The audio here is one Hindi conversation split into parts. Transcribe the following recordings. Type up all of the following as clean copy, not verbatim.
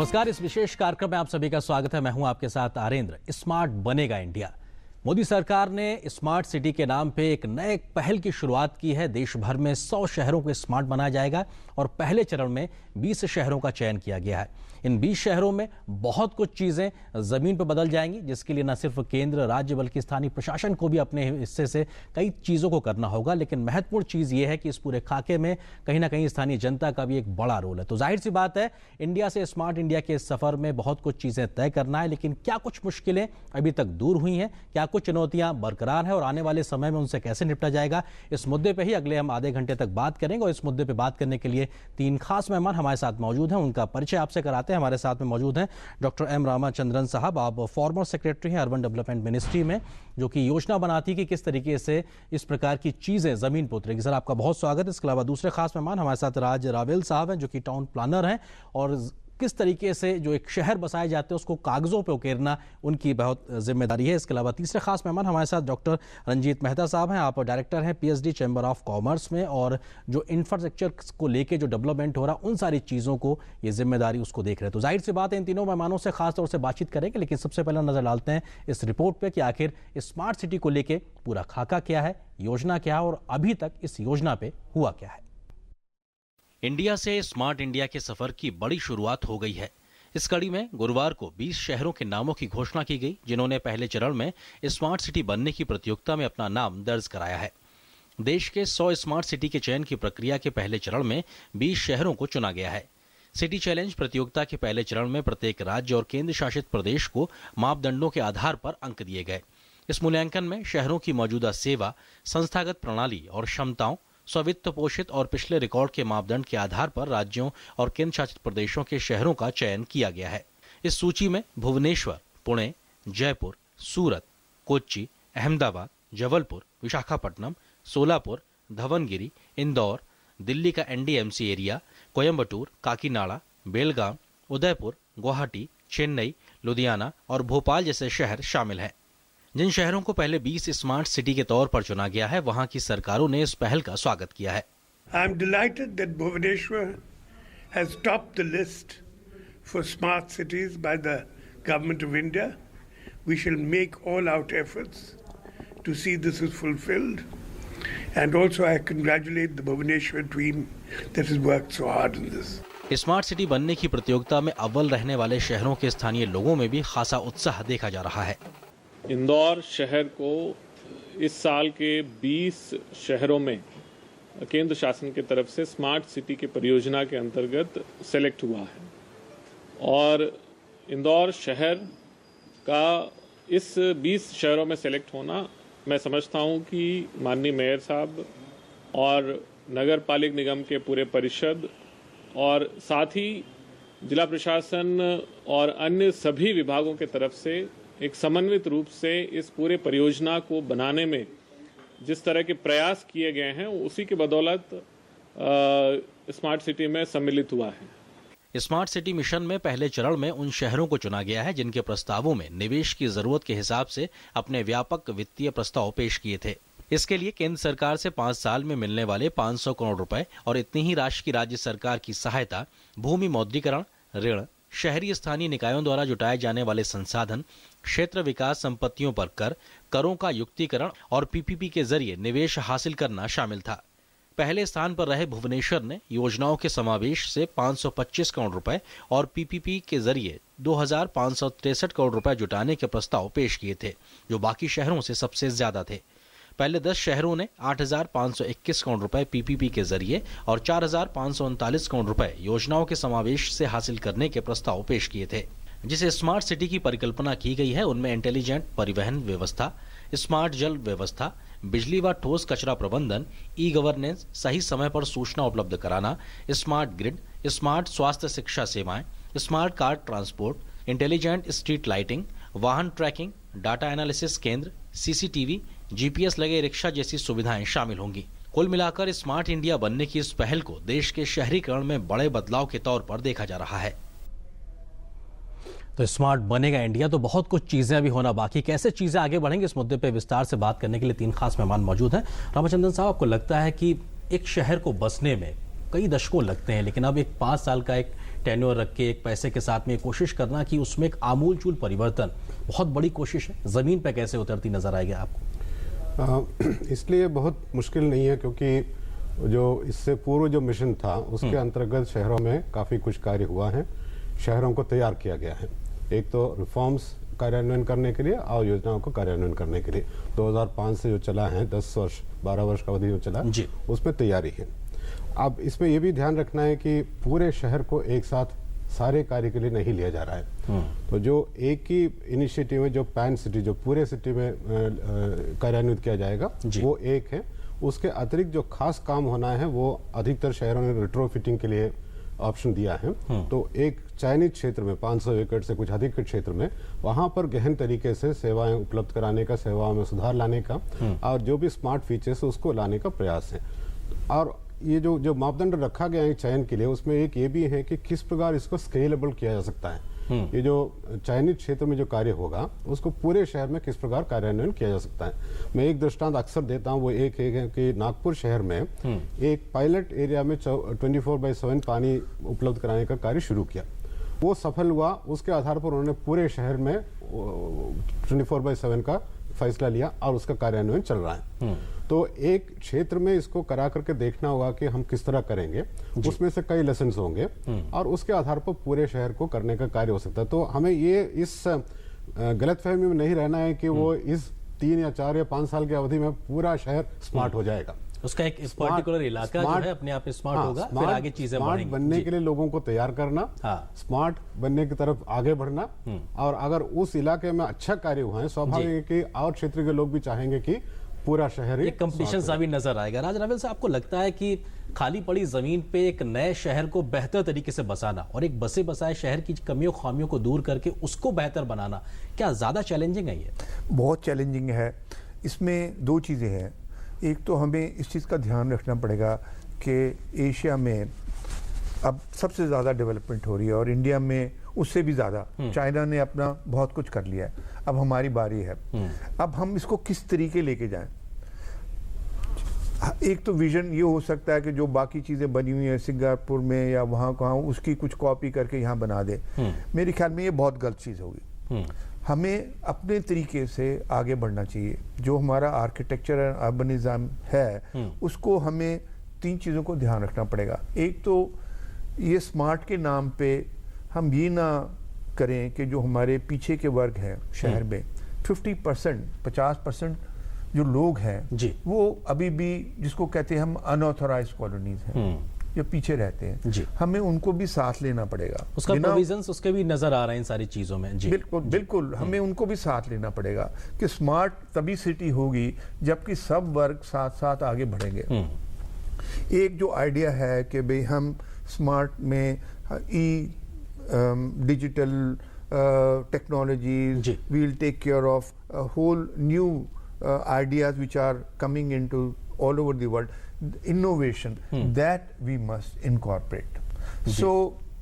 नमस्कार, इस विशेष कार्यक्रम में आप सभी का स्वागत है। मैं हूं आपके साथ आरेंद्र। स्मार्ट बनेगा इंडिया। मोदी सरकार ने स्मार्ट सिटी के नाम पे एक नए पहल की शुरुआत की है। देश भर में 100 शहरों को स्मार्ट बनाया जाएगा और पहले चरण में 20 शहरों का चयन किया गया है। इन 20 शहरों में बहुत कुछ चीजें जमीन पर बदल जाएंगी, जिसके लिए न सिर्फ केंद्र राज्य बल्कि स्थानीय प्रशासन को भी अपने हिस्से से कई चीजों को करना होगा। लेकिन महत्वपूर्ण चीज ये है कि इस पूरे खाके में कहीं ना कहीं स्थानीय जनता का भी एक बड़ा रोल है। तो जाहिर सी बात है, इंडिया से स्मार्ट इंडिया के सफर में बहुत कुछ चीजें तय करना है। लेकिन क्या कुछ मुश्किलें अभी तक दूर हुई हैं, क्या कुछ चुनौतियां बरकरार है और आने वाले समय में उनसे कैसे निपटा जाएगा, इस मुद्दे पे ही अगले हम आधे घंटे तक बात करेंगे। और इस मुद्दे पे बात करने के लिए 3 खास मेहमान हमारे साथ मौजूद हैं। उनका परिचय आपसे कराते हैं। हमारे साथ में मौजूद हैं डॉक्टर एम रामाचंद्रन साहब। आप फॉर्मर सेक्रेटरी हैं अर्बन डेवलपमेंट मिनिस्ट्री में, जो कि योजना बनाती है कि किस तरीके से इस प्रकार की चीजें जमीन पर उतरेगी। सर, आपका बहुत स्वागत है। इसके अलावा दूसरे खास मेहमान हमारे साथ राज रावेल साहब हैं, जो कि टाउन प्लानर हैं और किस तरीके से जो एक शहर बसाए जाते हैं उसको कागजों पे उकेरना उनकी बहुत जिम्मेदारी है। इसके अलावा तीसरे खास मेहमान हमारे साथ डॉक्टर रंजीत मेहता साहब हैं। आप डायरेक्टर हैं पीएचडी चैम्बर ऑफ कॉमर्स में और जो इंफ्रास्ट्रक्चर को लेके जो डेवलपमेंट हो रहा उन सारी चीज़ों को ये जिम्मेदारी उसको देख रहे हैं। तो जाहिर सी बात है, इन तीनों मेहमानों से खास तौर से बातचीत करेंगे। लेकिन सबसे पहले नजर डालते हैं इस रिपोर्ट पर कि आखिर स्मार्ट सिटी को लेके पूरा खाका क्या है, योजना क्या है और अभी तक इस योजना पे हुआ क्या है। इंडिया से स्मार्ट इंडिया के सफर की बड़ी शुरुआत हो गई है। इस कड़ी में गुरुवार को 20 शहरों के नामों की घोषणा की गई, जिन्होंने पहले चरण में स्मार्ट सिटी बनने की प्रतियोगिता में अपना नाम दर्ज कराया है। देश के 100 स्मार्ट सिटी के चयन की प्रक्रिया के पहले चरण में 20 शहरों को चुना गया है। सिटी चैलेंज प्रतियोगिता के पहले चरण में प्रत्येक राज्य और केंद्र शासित प्रदेश को मापदंडों के आधार पर अंक दिए गए। इस मूल्यांकन में शहरों की मौजूदा सेवा, संस्थागत प्रणाली और क्षमताओं, स्ववित्त पोषित और पिछले रिकॉर्ड के मापदंड के आधार पर राज्यों और केंद्र शासित प्रदेशों के शहरों का चयन किया गया है। इस सूची में भुवनेश्वर, पुणे, जयपुर, सूरत, कोच्चि, अहमदाबाद, जबलपुर, विशाखापट्टनम, सोलापुर, धवनगिरी, इंदौर, दिल्ली का एनडीएमसी एरिया, कोयम्बटूर, काकीनाडा, बेलगाम, उदयपुर, गुवाहाटी, चेन्नई, लुधियाना और भोपाल जैसे शहर शामिल हैं। जिन शहरों को पहले 20 स्मार्ट सिटी के तौर पर चुना गया है, वहां की सरकारों ने इस पहल का स्वागत किया है। I am delighted that Bhubaneswar has topped the list for smart cities by the Government of India. We shall make all out efforts to see this is fulfilled. And also I congratulate the Bhubaneswar team that has worked so hard on this. Smart city बनने की प्रतियोगिता में अव्वल रहने वाले शहरों के स्थानीय लोगों में भी खासा उत्साह देखा जा रहा है। इंदौर शहर को इस साल के 20 शहरों में केंद्र शासन की तरफ से स्मार्ट सिटी की परियोजना के अंतर्गत सेलेक्ट हुआ है और इंदौर शहर का इस 20 शहरों में सेलेक्ट होना, मैं समझता हूं कि माननीय मेयर साहब और नगर पालिक निगम के पूरे परिषद और साथ ही जिला प्रशासन और अन्य सभी विभागों के तरफ से एक समन्वित रूप से इस पूरे परियोजना को बनाने में जिस तरह के प्रयास किए गए हैं, उसी की बदौलत स्मार्ट सिटी में सम्मिलित हुआ है। स्मार्ट सिटी मिशन में पहले चरण में उन शहरों को चुना गया है जिनके प्रस्तावों में निवेश की जरूरत के हिसाब से अपने व्यापक वित्तीय प्रस्ताव पेश किए थे। इसके लिए केंद्र सरकार से 5 साल में मिलने वाले 500 करोड़ रुपए और इतनी ही राशि की राज्य सरकार की सहायता, भूमि मौद्रीकरण, ऋण, शहरी स्थानीय निकायों द्वारा जुटाए जाने वाले संसाधन, क्षेत्र विकास संपत्तियों पर कर, करों का युक्तिकरण और पीपीपी के जरिए निवेश हासिल करना शामिल था। पहले स्थान पर रहे भुवनेश्वर ने योजनाओं के समावेश से 525 करोड़ रुपए और पीपीपी के जरिए 2563 करोड़ रुपए जुटाने के प्रस्ताव पेश किए थे, जो बाकी शहरों से सबसे ज्यादा थे। पहले 10 शहरों ने 8521 करोड़ रुपए पीपीपी के जरिए और 4539 करोड़ रुपए योजनाओं के समावेश से हासिल करने के प्रस्ताव पेश किए थे। जिसे स्मार्ट सिटी की परिकल्पना की गई है, उनमें इंटेलिजेंट परिवहन व्यवस्था, स्मार्ट जल व्यवस्था, बिजली व ठोस कचरा प्रबंधन, ई गवर्नेंस, सही समय पर सूचना उपलब्ध कराना, स्मार्ट ग्रिड, स्मार्ट स्वास्थ्य शिक्षा सेवाएं, smart car transport, intelligent street lighting, वाहन ट्रैकिंग, डाटा एनालिसिस केंद्र, सीसीटीवी, जीपीएस लगे रिक्शा जैसी सुविधाएं शामिल होंगी। कुल मिलाकर स्मार्ट इंडिया बनने की इस पहल को देश के शहरीकरण में बड़े बदलाव के तौर पर देखा जा रहा है। तो स्मार्ट बनेगा इंडिया, तो बहुत कुछ चीजें अभी होना बाकी। कैसे चीजें आगे बढ़ेंगे, इस मुद्दे पे विस्तार से बात करने के लिए 3 खास मेहमान मौजूद हैं। रामाचंद्रन साहब, आपको लगता है कि एक शहर को बसने में कई दशकों लगते हैं, लेकिन अब एक 5 साल का एक टेन्योर रख के एक पैसे के साथ में कोशिश करना कि उसमें एक आमूलचूल परिवर्तन, बहुत बड़ी कोशिश है। जमीन पे कैसे उतरती नजर आएगी आपको? इसलिए बहुत मुश्किल नहीं है, क्योंकि जो इससे पूर्व जो मिशन था उसके अंतर्गत शहरों में काफ़ी कुछ कार्य हुआ है, शहरों को तैयार किया गया है। एक तो रिफॉर्म्स कार्यान्वयन करने के लिए और योजनाओं को कार्यान्वयन करने के लिए 2005 से जो चला है, 10 वर्ष 12 वर्ष का अवधि जो चला, उसमें तैयारी है। अब इसमें यह भी ध्यान रखना है कि पूरे शहर को एक साथ सारे कार्य के लिए नहीं लिया जा रहा है। तो जो एक ही इनिशिएटिव है, जो पैन सिटी, जो पूरे सिटी में कार्यान्वित किया जाएगा, वो एक है। उसके अतिरिक्त जो खास काम होना है वो अधिकतर शहरों ने रिट्रोफिटिंग के लिए ऑप्शन दिया है। तो एक चयनित क्षेत्र में 500 एकड़ से कुछ अधिक के क्षेत्र में वहां पर गहन तरीके से सेवाएं उपलब्ध कराने का, सेवाओं में सुधार लाने का और जो भी स्मार्ट फीचर्स उसको लाने का प्रयास है। और ये जो मापदंड रखा गया है चयन के लिए, उसमें एक ये भी है कि किस प्रकार इसको स्केलेबल किया जा सकता है। ये जो चयनित क्षेत्र में जो कार्य होगा उसको पूरे शहर में किस प्रकार कार्यान्वयन किया जा सकता है। मैं एक दृष्टांत अक्सर देता हूँ, वो एक है कि नागपुर शहर में एक पायलट एरिया में 24/7 पानी उपलब्ध कराने का कार्य शुरू किया। वो सफल हुआ, उसके आधार पर उन्होंने पूरे शहर में 24/7 का फैसला लिया और उसका कार्यान्वयन चल रहा है। तो एक क्षेत्र में इसको करा करके देखना होगा कि हम किस तरह करेंगे, उसमें से कई लेसन होंगे और उसके आधार पर पूरे शहर को करने का कार्य हो सकता है। तो हमें ये इस गलतफहमी में नहीं रहना है कि वो इस 3 या 4 या 5 साल की अवधि में पूरा शहर स्मार्ट हो जाएगा। उसका एक पर्टिकुलर इलाका जो है अपने आप स्मार्ट होगा, फिर आगे चीजें बढ़ेंगी। स्मार्ट बनने के लिए लोगों को तैयार करना, स्मार्ट बनने की तरफ आगे बढ़ना, और अगर उस इलाके में अच्छा कार्य हुआ है, स्वाभाविक है कि और क्षेत्र के लोग भी चाहेंगे कि पूरा शहर एक कंपटीशन सा भी नजर आएगा। राजनावेल से आपको लगता है कि खाली पड़ी जमीन पे एक नए शहर को बेहतर तरीके से बसाना और एक बसे बसाए शहर की कमियों खामियों को दूर करके उसको बेहतर बनाना क्या ज्यादा चैलेंजिंग है? ये बहुत चैलेंजिंग है। इसमें दो चीजें हैं। एक तो हमें इस चीज़ का ध्यान रखना पड़ेगा कि एशिया में अब सबसे ज़्यादा डेवलपमेंट हो रही है और इंडिया में उससे भी ज़्यादा। चाइना ने अपना बहुत कुछ कर लिया है, अब हमारी बारी है। अब हम इसको किस तरीके लेके जाएं? एक तो विजन ये हो सकता है कि जो बाकी चीज़ें बनी हुई हैं सिंगापुर में या वहाँ कहाँ, उसकी कुछ कॉपी करके यहाँ बना दे। मेरे ख्याल में ये बहुत गलत चीज़ होगी। हमें अपने तरीके से आगे बढ़ना चाहिए। जो हमारा आर्किटेक्चर एंड अर्बनिज्म है उसको हमें 3 चीज़ों को ध्यान रखना पड़ेगा। एक तो ये स्मार्ट के नाम पे हम ये ना करें कि जो हमारे पीछे के वर्ग हैं शहर में 50% जो लोग हैं वो अभी भी, जिसको कहते हैं हम अनऑथराइज्ड कॉलोनीज हैं, जो पीछे रहते हैं, हमें उनको भी साथ लेना पड़ेगा। उसका प्रोविजंस उसके भी नजर आ रहे हैं इन सारी चीजों में। बिल्कुल हमें उनको भी साथ लेना पड़ेगा कि स्मार्ट तभी सिटी होगी जबकि सब वर्ग साथ साथ आगे बढ़ेंगे। एक जो आइडिया है कि भाई हम स्मार्ट में digital technologies, we will take care of whole new ideas which are coming into all over the world, innovation that we must incorporate. So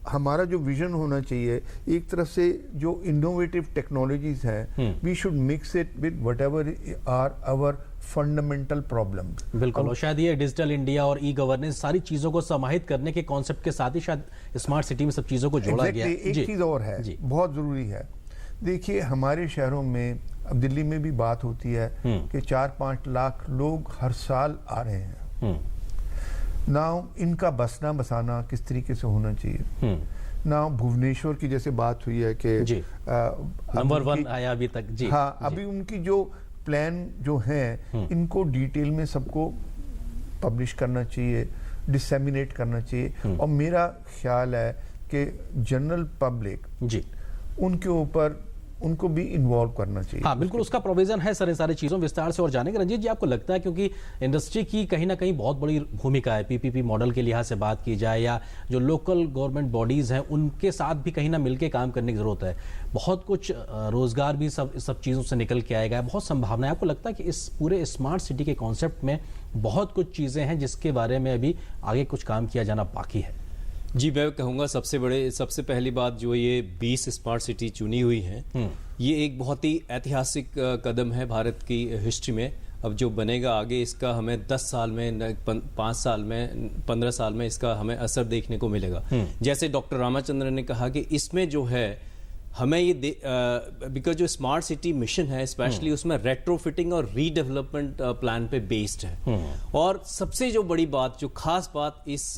हमारा जो विजन होना चाहिए, एक तरफ से जो इनोवेटिव टेक्नोलॉजीज हैं, we should mix it with whatever are our fundamental problem. बिल्कुल, और शायद ये डिजिटल इंडिया और ई गवर्नेंस सारी चीजों को समाहित करने के कॉन्सेप्ट के साथ ही शायद स्मार्ट सिटी में सब चीजों को जोड़ा गया है। एक चीज और है, बहुत जरूरी है। देखिए हमारे शहरों में, अब दिल्ली में भी बात होती है कि 4-5 लाख लोग हर साल आ रहे हैं। नाउ इनका बसना बसाना किस तरीके से होना चाहिए? नाउ भुवनेश्वर की जैसे बात हुई है कि नंबर 1 आया अभी तक। जी हाँ, अभी उनकी जो प्लान जो हैं इनको डिटेल में सबको पब्लिश करना चाहिए, डिसेमिनेट करना चाहिए। और मेरा ख्याल है कि जनरल पब्लिक उनके ऊपर उनको भी इन्वॉल्व करना चाहिए। हाँ बिल्कुल, उसका प्रोविजन है सर। इन सारी चीजों विस्तार से और जानेंगे। रंजीत जी, आपको लगता है क्योंकि इंडस्ट्री की कहीं ना कहीं बहुत बड़ी भूमिका है, पीपीपी मॉडल के लिहाज से बात की जाए या जो लोकल गवर्नमेंट बॉडीज हैं उनके साथ भी कहीं ना मिलकर काम करने की जरूरत है। बहुत कुछ रोजगार भी सब चीजों से निकल के आएगा, बहुत संभावना है। आपको लगता है कि इस पूरे स्मार्ट सिटी के कॉन्सेप्ट में बहुत कुछ चीजें हैं जिसके बारे में अभी आगे कुछ काम किया जाना बाकी है? जी, मैं कहूँगा सबसे पहली बात जो ये 20 स्मार्ट सिटी चुनी हुई है, ये एक बहुत ही ऐतिहासिक कदम है भारत की हिस्ट्री में। अब जो बनेगा आगे इसका हमें 10 साल में 5 साल में 15 साल में इसका हमें असर देखने को मिलेगा। जैसे डॉक्टर रामाचंद्रन ने कहा कि इसमें जो है हमें ये बिकॉज जो स्मार्ट सिटी मिशन है स्पेशली उसमें रेट्रोफिटिंग और रीडेवलपमेंट प्लान पे बेस्ड है। और सबसे जो बड़ी बात, जो खास बात इस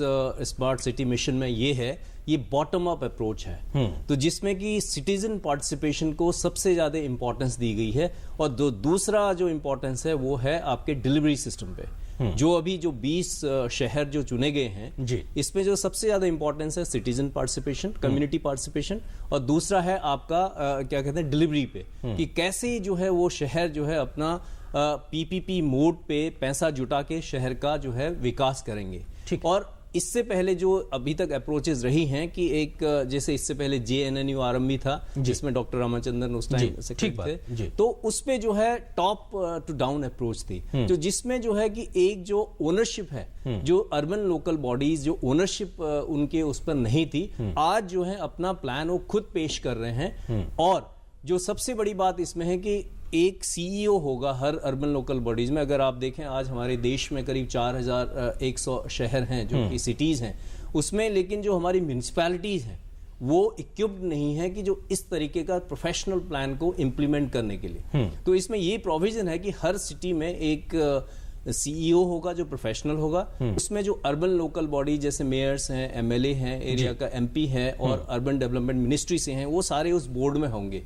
स्मार्ट सिटी मिशन में ये है, ये बॉटम अप अप्रोच है। तो जिसमें कि सिटीजन पार्टिसिपेशन को सबसे ज्यादा इंपॉर्टेंस दी गई है। और दूसरा जो इंपॉर्टेंस है वो है आपके डिलीवरी सिस्टम पे। जो अभी जो 20 शहर जो चुने गए हैं जी, इसमें जो सबसे ज्यादा इंपॉर्टेंस है सिटीजन पार्टिसिपेशन, कम्युनिटी पार्टिसिपेशन, और दूसरा है आपका क्या कहते हैं डिलीवरी पे, कि कैसे जो है वो शहर जो है अपना पीपीपी मोड पे पैसा जुटा के शहर का जो है विकास करेंगे। ठीक। और इससे पहले जो अभी तक अप्रोचेस रही हैं कि एक जैसे इससे पहले JNNU आरंभी था जिसमें डॉक्टर रामाचंद्रन उस टाइम सेक्रेटरी थे, तो उसपे जो है टॉप टू डाउन अप्रोच थी, तो जिसमें जो है कि एक जो ओनरशिप है, जो अर्बन लोकल बॉडीज जो ओनरशिप उनके उस पर नहीं थी, आज जो है अपना प्लान वो खुद पेश कर रहे हैं। और जो सबसे बड़ी बात इसमें है कि एक CEO होगा हर अर्बन लोकल बॉडीज में। अगर आप देखें आज हमारे देश में करीब 4100 शहर हैं जो कि सिटीज हैं उसमें, लेकिन जो हमारी म्यूनिसिपैलिटीज हैं वो इक्विप्ड नहीं है कि जो इस तरीके का प्रोफेशनल प्लान को इम्प्लीमेंट करने के लिए। तो इसमें ये प्रोविजन है कि हर सिटी में एक CEO होगा जो प्रोफेशनल होगा। उसमें जो अर्बन लोकल बॉडी जैसे मेयर्स हैं, MLA हैं, एरिया का MP है और अर्बन डेवलपमेंट मिनिस्ट्री से हैं, वो सारे उस बोर्ड में होंगे।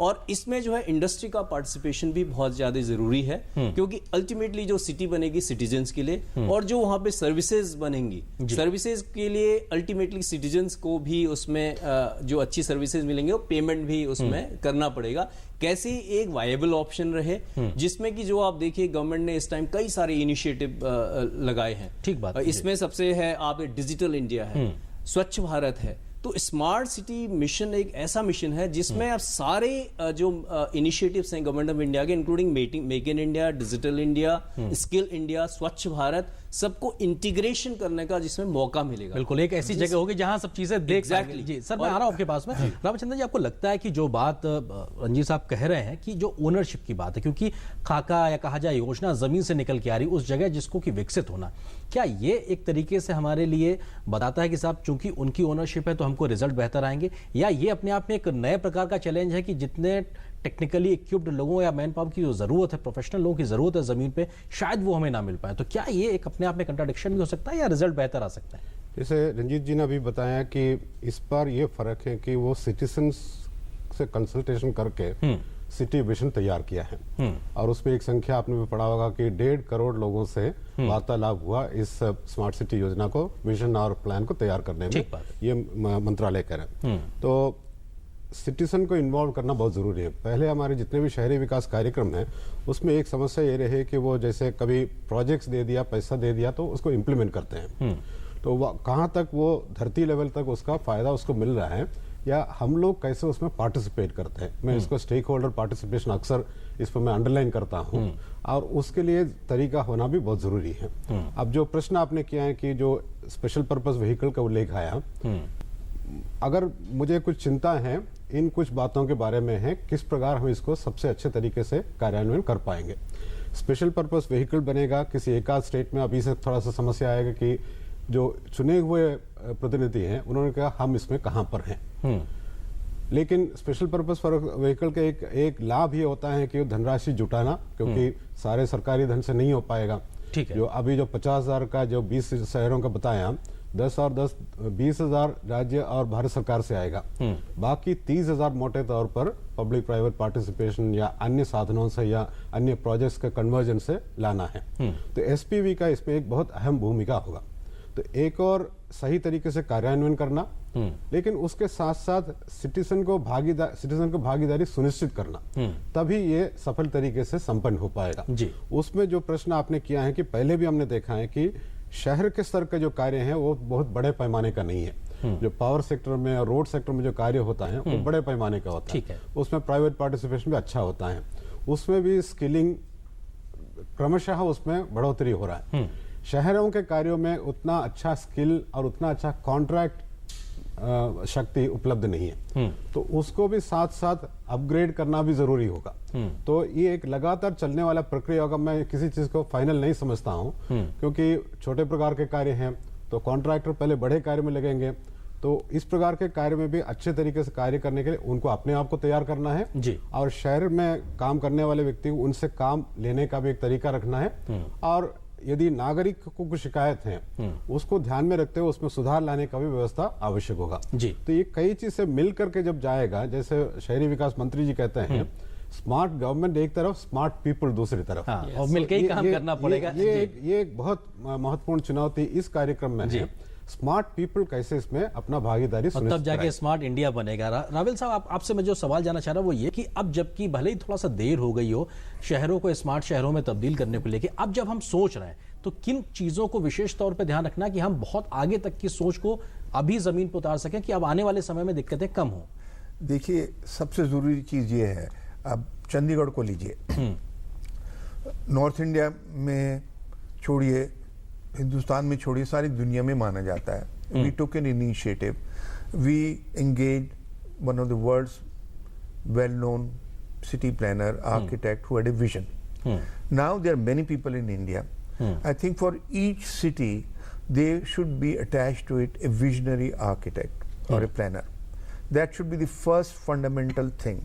और इसमें जो है इंडस्ट्री का पार्टिसिपेशन भी बहुत ज्यादा जरूरी है, क्योंकि अल्टीमेटली जो सिटी बनेगी सिटीजन्स के लिए, और जो वहां पे सर्विसेज बनेंगी सर्विसेज के लिए अल्टीमेटली सिटीजन्स को भी उसमें जो अच्छी सर्विसेज मिलेंगे वो पेमेंट भी उसमें करना पड़ेगा। कैसे एक वायबल ऑप्शन रहे जिसमें कि जो आप देखिए गवर्नमेंट ने इस टाइम कई सारे इनिशिएटिव लगाए हैं। ठीक बात। इसमें सबसे है आप डिजिटल इंडिया है, स्वच्छ भारत है। तो स्मार्ट सिटी मिशन एक ऐसा मिशन है जिसमें आप सारे जो इनिशिएटिव्स हैं गवर्नमेंट ऑफ इंडिया के, including make in India, digital India, skill India, स्वच्छ भारत, सबको इंटीग्रेशन करने का जिसमें मौका मिलेगा। बिल्कुल एक ऐसी जगह होगी जहां सब चीजें देख Exactly. जी सर, मैं आ रहा हूं आपके पास में। रामचंद्रन जी, आपको लगता है कि जो बात रंजीत साहब कह रहे हैं कि जो ओनरशिप की बात है, क्योंकि खाका या कहा जाए योजना जमीन से निकल के आ रही उस जगह जिसको कि विकसित होना, क्या ये एक तरीके से हमारे लिए बताता है कि साहब चूंकि उनकी ओनरशिप है तो हमको रिजल्ट बेहतर आएंगे, या ये अपने आप में एक नए प्रकार का चैलेंज है कि जितने टेक्निकली इक्विप्ड लोगों या मैन पावर की जो जरूरत है, प्रोफेशनल लोगों की जरूरत है जमीन पे, शायद वो हमें ना मिल पाए? तो क्या ये एक अपने आप में कंट्राडिक्शन भी हो सकता है या रिजल्ट बेहतर आ सकता है? जैसे रंजीत जी ने अभी बताया कि इस पर ये फर्क है कि वो सिटीजन्स से कंसल्टेशन करके सिटी विजन तैयार किया है, और उसमें एक संख्या आपने भी पढ़ा होगा कि 1.5 करोड़ लोगों से वार्तालाप हुआ इस स्मार्ट सिटी योजना को, विजन और प्लान को तैयार करने में। ये मंत्रालय कह रहे हैं। तो सिटीजन को इन्वॉल्व करना बहुत जरूरी है। पहले हमारे जितने भी शहरी विकास कार्यक्रम हैं उसमें एक समस्या ये रही कि वो जैसे कभी प्रोजेक्ट्स दे दिया, पैसा दे दिया तो उसको इम्प्लीमेंट करते हैं, तो कहाँ तक वो धरती लेवल तक उसका फायदा उसको मिल रहा है, या हम लोग कैसे उसमें पार्टिसिपेट करते हैं। मैं इसको स्टेक होल्डर पार्टिसिपेशन अक्सर इस पर मैं अंडरलाइन करता हूँ, और उसके लिए तरीका होना भी बहुत जरूरी है। अब जो प्रश्न आपने किया है कि जो स्पेशल पर्पस व्हीकल का उल्लेख आया, अगर मुझे कुछ चिंता है इन कुछ बातों के बारे में है, किस प्रकार हम इसको सबसे अच्छे तरीके से कार्यान्वयन कर पाएंगे। स्पेशल पर्पस व्हीकल बनेगा किसी एकाध स्टेट में, अभी से थोड़ा सा समस्या आएगा कि जो चुने हुए प्रतिनिधि हैं उन्होंने कहा हम इसमें कहां पर हैं। लेकिन स्पेशल पर्पस व्हीकल का एक लाभ ये होता है कि धनराशि जुटाना, क्योंकि सारे सरकारी धन से नहीं हो पाएगा। ठीक है। जो अभी जो 50,000 का जो 20 शहरों का बताया, 10 और 10 20,000 राज्य और भारत सरकार से आएगा, बाकी 30,000 मोटे तौर पर पब्लिक प्राइवेट पार्टिसिपेशन या अन्य साधनों से या अन्य प्रोजेक्ट्स के कन्वर्जन से लाना है। तो SPV का इसमें एक बहुत अहम भूमिका होगा। तो एक और सही तरीके से कार्यान्वयन करना, लेकिन उसके साथ साथ सिटीजन को भागीदारी सुनिश्चित करना, तभी ये सफल तरीके से संपन्न हो पाएगा जी। उसमें जो प्रश्न आपने किया है कि पहले भी हमने देखा है कि शहर के स्तर के जो कार्य हैं वो बहुत बड़े पैमाने का नहीं है। जो पावर सेक्टर में और रोड सेक्टर में जो कार्य होता है वो बड़े पैमाने का होता है। उसमें प्राइवेट पार्टिसिपेशन भी अच्छा होता है, उसमें भी स्किलिंग क्रमशः उसमें बढ़ोतरी हो रहा है। शहरों के कार्यों में उतना अच्छा स्किल और उतना अच्छा कॉन्ट्रैक्ट शक्ति उपलब्ध नहीं है, तो उसको भी साथ साथ अपग्रेड करना भी जरूरी होगा। तो ये एक लगातार चलने वाला प्रक्रिया होगा। मैं किसी चीज को फाइनल नहीं समझता हूँ, क्योंकि छोटे प्रकार के कार्य हैं तो कॉन्ट्रैक्टर पहले बड़े कार्य में लगेंगे, तो इस प्रकार के कार्य में भी अच्छे तरीके से कार्य करने के लिए उनको अपने आप को तैयार करना है जी। और शहर में काम करने वाले व्यक्ति को उनसे काम लेने का भी एक तरीका रखना है, और यदि नागरिक को कुछ शिकायत है उसको ध्यान में रखते हुए उसमें सुधार लाने का भी व्यवस्था आवश्यक होगा जी। तो ये कई चीज से मिल करके जब जाएगा, जैसे शहरी विकास मंत्री जी कहते हैं स्मार्ट गवर्नमेंट एक तरफ, स्मार्ट पीपल दूसरी तरफ, और मिलकर ही काम करना पड़ेगा। ये एक बहुत महत्वपूर्ण चुनौती इस कार्यक्रम में है। स्मार्ट पीपल कैसे इसमें अपना भागीदारी और तब जाके स्मार्ट इंडिया बनेगा। रावल साहब, आपसे मैं जो सवाल जानना चाह रहा हूं वो ये कि अब जबकि भले ही थोड़ा सा देर हो गई हो शहरों को स्मार्ट शहरों में तब्दील करने को लेके, अब जब हम सोच रहे हैं तो किन चीजों को विशेष तौर पर ध्यान रखना कि हम बहुत आगे तक की सोच को अभी जमीन पर उतार सकें कि अब आने वाले समय में दिक्कतें कम हो? देखिए, सबसे जरूरी चीज ये है, अब चंडीगढ़ को लीजिए, नॉर्थ इंडिया में छोड़िए, हिंदुस्तान में छोड़िए, सारी दुनिया में माना जाता है। We took an initiative, we engage one of the world's well known city planner, architect who had a vision. Now there are many people in India. I think for each city there should be attached to it a visionary architect or a planner. That should be the first fundamental thing.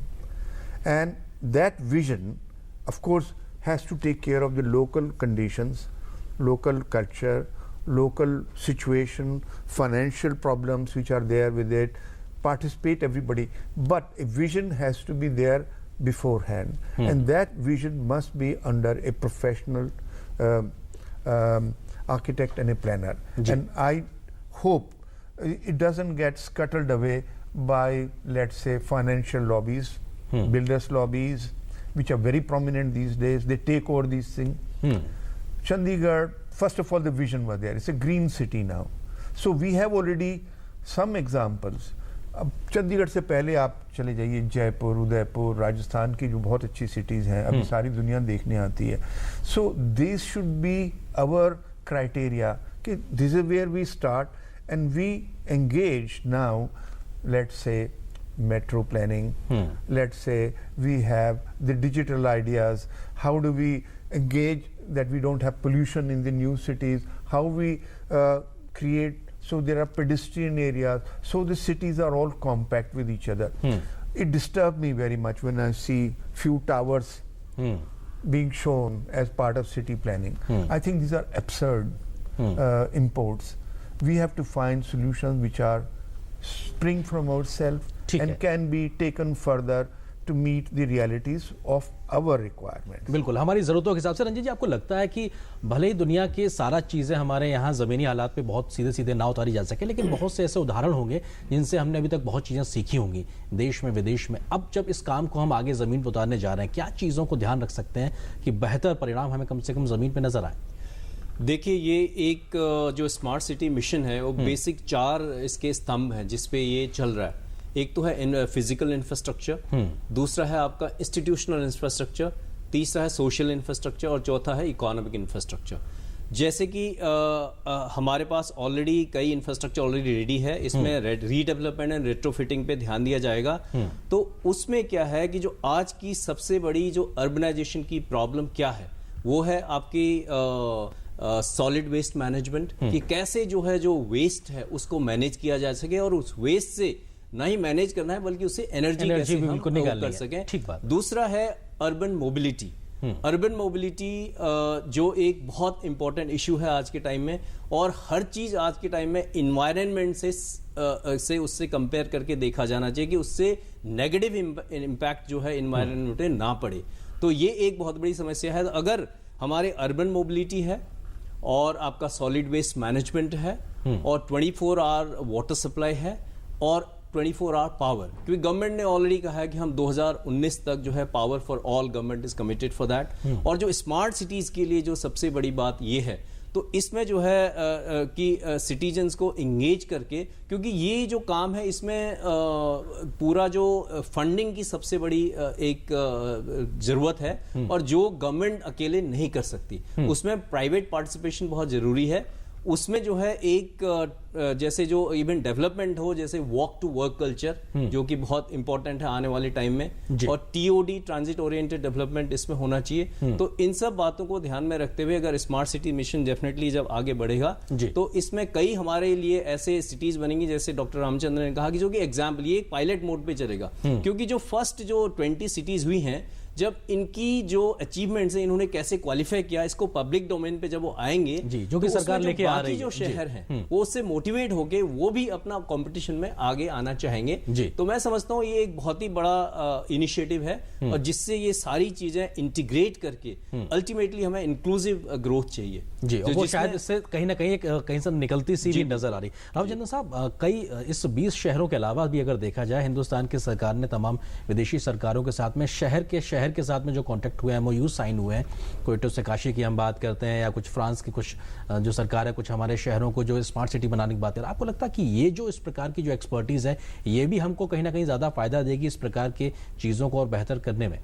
And that vision, of course, has to take care of the local conditions, local culture, local situation, financial problems which are there with it, participate everybody. But a vision has to be there beforehand. And that vision must be under a professional architect and a planner. And I hope it doesn't get scuttled away by, let's say, financial lobbies, builders lobbies, which are very prominent these days. They take over these things. Chandigarh, first of all, the vision was there. It's a green city now. So we have already some examples. अब चंडीगढ़ से पहले आप चले जाइए जयपुर, उदयपुर, राजस्थान की जो बहुत अच्छी सिटीज़ हैं, अभी सारी दुनिया देखने आती है. So this should be our criteria कि this is where we start and we engage now. Let's say metro planning, let's say we have the digital ideas, how do we engage that we don't have pollution in the new cities, how we create so there are pedestrian areas, so the cities are all compact with each other. It disturbed me very much when I see few towers being shown as part of city planning. I think these are absurd imports. We have to find solutions which are spring from ourselves and can be taken further to meet the realities of our requirements. बिल्कुल, हमारी जरूरतों के हिसाब से. रंजीत जी, आपको लगता है कि भले ही दुनिया के सारा चीजें हमारे यहाँ जमीनी हालात पे बहुत सीधे सीधे ना उतारी जा सके, लेकिन बहुत से ऐसे उदाहरण होंगे जिनसे हमने अभी तक बहुत चीजें सीखी होंगी देश में विदेश में. अब जब इस काम को हम आगे जमीन पर उतारने जा रहे हैं, क्या चीजों को ध्यान रख सकते हैं कि बेहतर परिणाम हमें कम से कम जमीन पर नजर आए? देखिए, ये एक जो स्मार्ट सिटी मिशन है वो बेसिक 4 इसके स्तंभ हैं जिसपे ये चल रहा है. एक तो है फिजिकल इंफ्रास्ट्रक्चर, दूसरा है आपका इंस्टीट्यूशनल इंफ्रास्ट्रक्चर, तीसरा है सोशल इंफ्रास्ट्रक्चर और चौथा है इकोनॉमिक इंफ्रास्ट्रक्चर. जैसे कि हमारे पास ऑलरेडी कई इंफ्रास्ट्रक्चर ऑलरेडी रेडी है. इसमें रीडेवलपमेंट एंड रेट्रोफिटिंग पे ध्यान दिया जाएगा. तो उसमें क्या है कि जो आज की सबसे बड़ी जो अर्बनाइजेशन की प्रॉब्लम क्या है वो है आपकी सॉलिड वेस्ट मैनेजमेंट, कि कैसे जो है जो वेस्ट है उसको मैनेज किया जा सके और उस वेस्ट से ना ही मैनेज करना है बल्कि उससे एनर्जी कैसे हम कर सकें. ठीक बात. दूसरा है अर्बन मोबिलिटी. अर्बन मोबिलिटी जो एक बहुत इंपॉर्टेंट इशू है आज के टाइम में, और हर चीज आज के टाइम में इन्वायरमेंट से उससे कंपेयर करके देखा जाना चाहिए कि उससे नेगेटिव इम्पैक्ट जो है इन्वायरमेंट पे ना पड़े. तो ये एक बहुत बड़ी समस्या है. अगर हमारे अर्बन मोबिलिटी है और आपका सॉलिड वेस्ट मैनेजमेंट है और 24 आवर वाटर सप्लाई है और 24 आवर पावर, क्योंकि गवर्नमेंट ने ऑलरेडी कहा है कि हम 2019 तक जो है power for all, government is committed for that. और जो स्मार्ट सिटीज के लिए जो सबसे बड़ी बात ये है, तो इसमें जो है कि सिटीजन्स को इंगेज करके, क्योंकि ये जो काम है इसमें पूरा जो फंडिंग की सबसे बड़ी एक जरूरत है और जो गवर्नमेंट अकेले नहीं कर सकती. उसमें प्राइवेट पार्टिसिपेशन बहुत जरूरी है उसमें जो है एक जैसे जो इवन डेवलपमेंट हो, जैसे वॉक टू वर्क कल्चर जो कि बहुत इंपॉर्टेंट है आने वाले टाइम में, और टीओडी ट्रांजिट ओरिएंटेड डेवलपमेंट इसमें होना चाहिए। तो इन सब बातों को ध्यान में रखते हुए अगर स्मार्ट सिटी मिशन डेफिनेटली जब आगे बढ़ेगा तो इसमें कई हमारे लिए ऐसे सिटीज बनेंगी, जैसे डॉक्टर रामचंद्र ने कहा कि जो कि एग्जाम्पल ये एक पायलट मोड पे चलेगा, क्योंकि जो फर्स्ट जो 20 सिटीज हुई हैं, जब इनकी जो अचीवमेंट्स हैं इन्होंने कैसे क्वालिफाई किया, इसको पब्लिक डोमेन पे जब वो आएंगे जो कि सरकार लेके आ रही है, जो शहर हैं वो उससे मोटिवेट होके वो भी अपना कंपटीशन में आगे आना चाहेंगे। तो मैं समझता हूँ ये एक बहुत ही बड़ा इनिशिएटिव है, और जिससे ये सारी चीजें इंटीग्रेट करके अल्टीमेटली हमें इंक्लूसिव ग्रोथ चाहिए जी, और वो शायद इससे कहीं ना कहीं से निकलती सी भी नजर आ रही। रामचंद्र साहब, कई इस 20 शहरों के अलावा भी अगर देखा जाए, हिंदुस्तान की सरकार ने तमाम विदेशी सरकारों के साथ में शहर के साथ में जो कॉन्ट्रैक्ट हुए हैं, एमओयू साइन हुए हैं, क्वेटो से काशी की हम बात करते हैं, या कुछ फ्रांस की कुछ जो सरकार है कुछ हमारे शहरों को जो स्मार्ट सिटी बनाने की बात है, आपको लगता है कि ये जो इस प्रकार की जो एक्सपर्टीज है ये भी हमको कहीं ना कहीं ज्यादा फायदा देगी इस प्रकार की चीजों को और बेहतर करने में?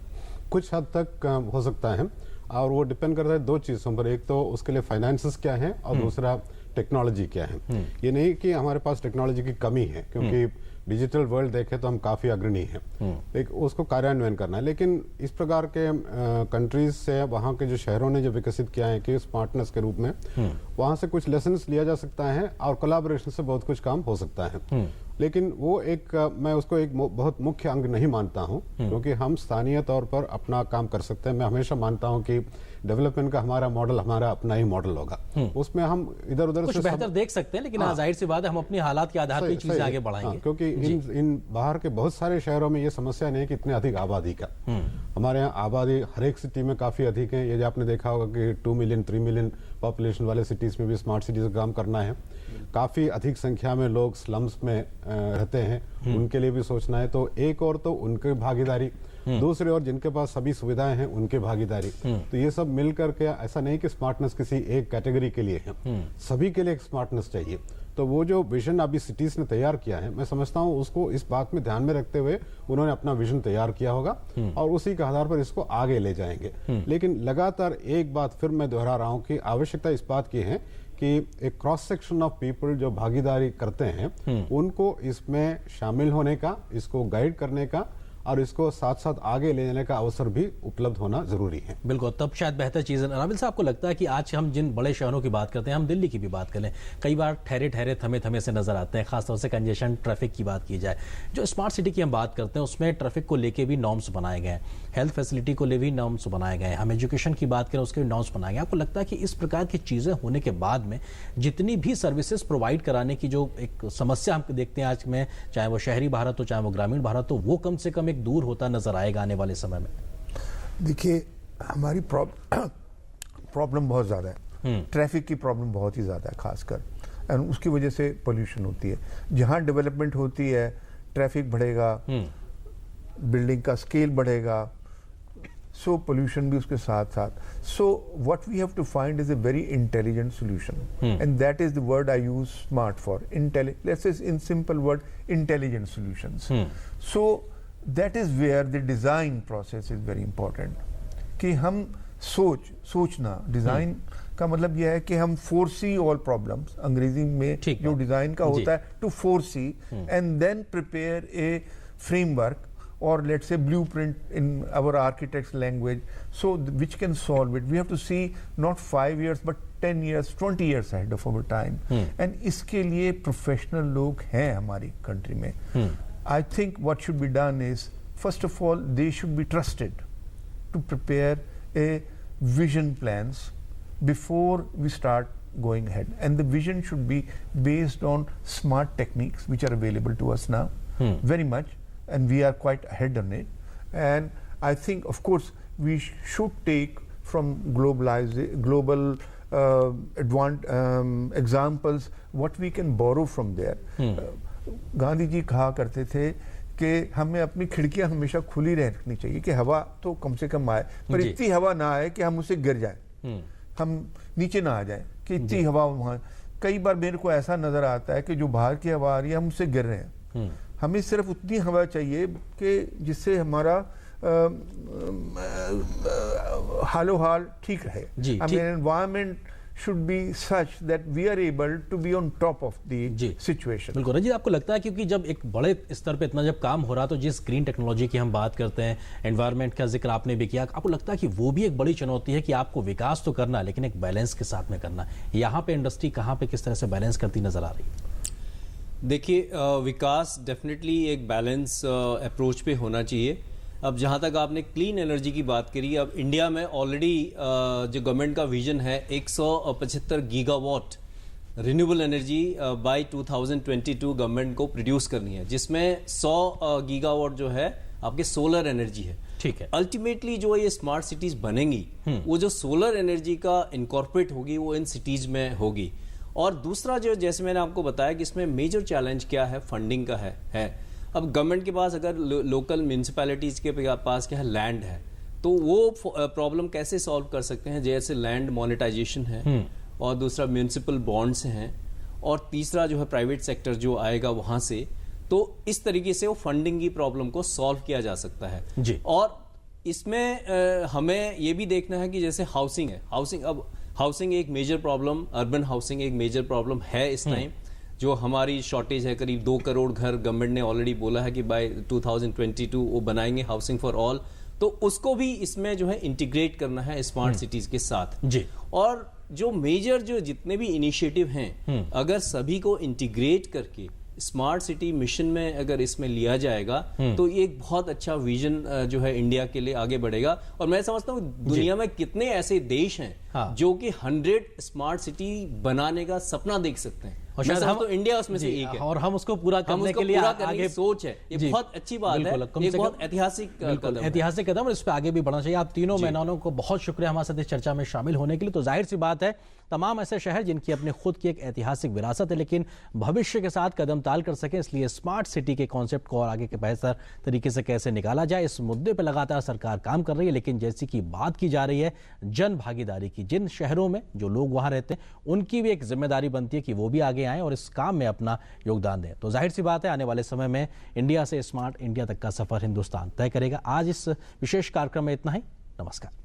कुछ हद तक हो सकता है, और वो डिपेंड करता है दो चीज़ों पर। एक तो उसके लिए फाइनेंसेस क्या है, और दूसरा टेक्नोलॉजी क्या है। ये नहीं कि हमारे पास टेक्नोलॉजी की कमी है, क्योंकि डिजिटल वर्ल्ड देखे तो हम काफी अग्रणी हैं, उसको कार्यान्वयन करना है। लेकिन इस प्रकार के कंट्रीज से, वहाँ के जो शहरों ने जो विकसित किया है कि स्मार्टनेस के रूप में, वहाँ से कुछ लेसन्स लिया जा सकता है, और कोलैबोरेशन से बहुत कुछ काम हो सकता है। लेकिन वो मैं उसको एक बहुत मुख्य अंग नहीं मानता हूँ, क्योंकि हम स्थानीय तौर पर अपना काम कर सकते हैं। मैं हमेशा मानता हूँ कि डेवलपमेंट का हमारा मॉडल हमारा अपना ही मॉडल होगा, उसमें हम इधर उधर कुछ बेहतर देख सकते हैं, लेकिन जाहिर सी बात है हम अपनी हालात के आधार पर चीजें आगे बढ़ाएंगे। क्योंकि इन बाहर के बहुत सारे शहरों में ये समस्या नहीं है कि इतनी अधिक आबादी का। हमारे यहाँ आबादी हर एक सिटी में काफी अधिक है। ये जो आपने देखा होगा कि 2 मिलियन 3 मिलियन पॉपुलेशन वाले सिटीज में भी स्मार्ट सिटीज का काम करना है। काफी अधिक संख्या में लोग स्लम्स में रहते हैं, उनके लिए भी सोचना है। तो एक और तो उनकी भागीदारी, दूसरे और जिनके पास सभी सुविधाएं हैं उनकी भागीदारी। तो ये सब मिलकर के, ऐसा नहीं कि स्मार्टनेस किसी एक कैटेगरी के लिए है, सभी के लिए एक स्मार्टनेस चाहिए। तो वो जो विजन अभी सिटीज ने तैयार किया है, मैं समझता हूँ उसको इस बात में ध्यान में रखते हुए उन्होंने अपना विजन तैयार किया होगा, और उसी के आधार पर इसको आगे ले जाएंगे। लेकिन लगातार एक बात फिर मैं दोहरा रहा हूँ कि आवश्यकता इस बात की है कि एक क्रॉस सेक्शन ऑफ पीपल जो भागीदारी करते हैं उनको इसमें शामिल होने का, इसको गाइड करने का, और इसको साथ साथ आगे ले जाने का अवसर भी उपलब्ध होना जरूरी है। बिल्कुल, तब शायद बेहतर चीज़ है। नाबिल साहब, आपको लगता है कि आज हम जिन बड़े शहरों की बात करते हैं, हम दिल्ली की भी बात करें, कई बार ठहरे थमे से नजर आते हैं, खासतौर से कंजेशन ट्रैफिक की बात की जाए। जो स्मार्ट सिटी की हम बात करते हैं उसमें ट्रैफिक को लेके भी नॉर्म्स बनाए गए हैं, हेल्थ फैसिलिटी को ले भी नॉर्म्स बनाए गए हैं, हम एजुकेशन की बात करें उसके भी नॉर्म्स बनाए गए। आपको लगता है कि इस प्रकार की चीज़ें होने के बाद में जितनी भी सर्विसेज प्रोवाइड कराने की जो एक समस्या हम देखते हैं आज में, चाहे वो शहरी भारत हो चाहे वो ग्रामीण भारत हो, वो कम से कम एक दूर होता नजर आएगा आने वाले समय में? देखिए, हमारी प्रॉब्लम बहुत ज़्यादा है। ट्रैफिक की प्रॉब्लम बहुत ही ज़्यादा है, खासकर, और उसकी वजह से पोल्यूशन होती है। जहाँ डेवलपमेंट होती है ट्रैफिक बढ़ेगा, बिल्डिंग का स्केल बढ़ेगा, सो पोल्यूशन भी उसके साथ साथ। So what we have to find is a very intelligent solution, and that is the word I use smart for. Let's say in simple word, intelligent solutions. So that is where the design process is very important, कि हम सोचना, डिजाइन का मतलब यह है कि हम foresee all problems, अंग्रेजी में जो डिजाइन का होता है to foresee and then prepare a framework or let's say blueprint in our architect's language, so which can solve it. We have to see not 5 years but 10 years, 20 years ahead of our time, and इसके लिए प्रोफेशनल लोग हैं हमारी कंट्री में। I think what should be done is, first of all, they should be trusted to prepare a vision plans before we start going ahead. And the vision should be based on smart techniques which are available to us now, very much, and we are quite ahead on it. And I think, of course, we should take from global examples what we can borrow from there. Gandhi ji कहा करते थे कि हमें अपनी खिड़कियां हमेशा खुली रखनी चाहिए कि हवा तो कम से कम आए, पर इतनी हवा ना आए कि हम उससे गिर जाएं, हम नीचे ना आ जाएं, कि इतनी हवा वहां। कई बार मेरे को ऐसा नजर आता है कि जो बाहर की हवा आ रही है हम उससे गिर रहे हैं। हमें सिर्फ उतनी हवा चाहिए कि जिससे हमारा हालो हाल ठीक रहे, हमें environment should be such that we are able to be on top of the situation. बिल्कुल रंजीत, आपको लगता है क्योंकि जब एक बड़े स्तर पे इतना जब काम हो रहा तो जिस ग्रीन टेक्नोलॉजी की हम बात करते हैं, एनवायरनमेंट का जिक्र आपने भी किया, आपको लगता है कि वो भी एक बड़ी चुनौती है कि आपको विकास तो करना लेकिन एक बैलेंस के साथ में करना, यहाँ पे इंडस्ट्री कहाँ पे किस तरह से बैलेंस करती नजर आ रही है? देखिए, विकास डेफिनेटली एक बैलेंस अप्रोच पे होना चाहिए। अब जहाँ तक आपने क्लीन एनर्जी की बात करी, अब इंडिया में ऑलरेडी जो गवर्नमेंट का विजन है 175 gigawatt renewable energy by 2022 government को प्रोड्यूस करनी है, जिसमें 100 गीगावाट जो है आपके सोलर एनर्जी है। ठीक है। अल्टीमेटली जो ये स्मार्ट सिटीज बनेंगी वो जो सोलर एनर्जी का इनकॉर्पोरेट होगी वो इन सिटीज में होगी। और दूसरा जो जैसे मैंने आपको बताया कि इसमें मेजर चैलेंज क्या है, फंडिंग का है। अब गवर्नमेंट के पास अगर लोकल म्यूनिसिपैलिटीज के पास क्या है, लैंड है, तो वो प्रॉब्लम कैसे सॉल्व कर सकते हैं, जैसे लैंड मोनेटाइजेशन है और दूसरा म्यूनिसिपल बॉन्ड्स हैं और तीसरा जो है प्राइवेट सेक्टर जो आएगा वहां से, तो इस तरीके से वो फंडिंग की प्रॉब्लम को सॉल्व किया जा सकता है जी। और इसमें हमें ये भी देखना है कि जैसे हाउसिंग है, हाउसिंग एक मेजर प्रॉब्लम, अर्बन हाउसिंग एक मेजर प्रॉब्लम है इस टाइम, जो हमारी शॉर्टेज है। करीब 2 करोड़ घर गवर्नमेंट ने ऑलरेडी बोला है कि बाय 2022 वो बनाएंगे हाउसिंग फॉर ऑल, तो उसको भी इसमें जो है इंटीग्रेट करना है स्मार्ट सिटीज के साथ जी। और जो मेजर जो जितने भी इनिशिएटिव हैं, अगर सभी को इंटीग्रेट करके स्मार्ट सिटी मिशन में अगर इसमें लिया जाएगा तो ये एक बहुत अच्छा विजन जो है इंडिया के लिए आगे बढ़ेगा। और मैं समझता हूँ दुनिया में कितने ऐसे देश हैं जो कि 100 स्मार्ट सिटी बनाने का सपना देख सकते हैं, और शायद हम तो इंडिया उसमें से एक है और हम उसको पूरा करने के लिए आगे सोच है। ये बहुत अच्छी बात है, एक बहुत ऐतिहासिक कदम, और इस पे आगे भी बढ़ना चाहिए। आप तीनों मेहमानों को बहुत शुक्रिया हमारे साथ इस चर्चा में शामिल होने के लिए। तो जाहिर सी बात है तमाम ऐसे शहर जिनकी अपनी खुद की एक ऐतिहासिक विरासत है लेकिन भविष्य के साथ कदम ताल कर सके, इसलिए स्मार्ट सिटी के कॉन्सेप्ट को और आगे के बेहतर तरीके से कैसे निकाला जाए, इस मुद्दे पर लगातार सरकार काम कर रही है। लेकिन जैसी कि बात की जा रही है जन भागीदारी की, जिन शहरों में जो लोग वहां रहते हैं उनकी भी एक जिम्मेदारी बनती है कि वो भी आगे आए और इस काम में अपना योगदान दें। तो जाहिर सी बात है आने वाले समय में इंडिया से स्मार्ट इंडिया तक का सफर हिंदुस्तान तय करेगा। आज इस विशेष कार्यक्रम में इतना ही। नमस्कार।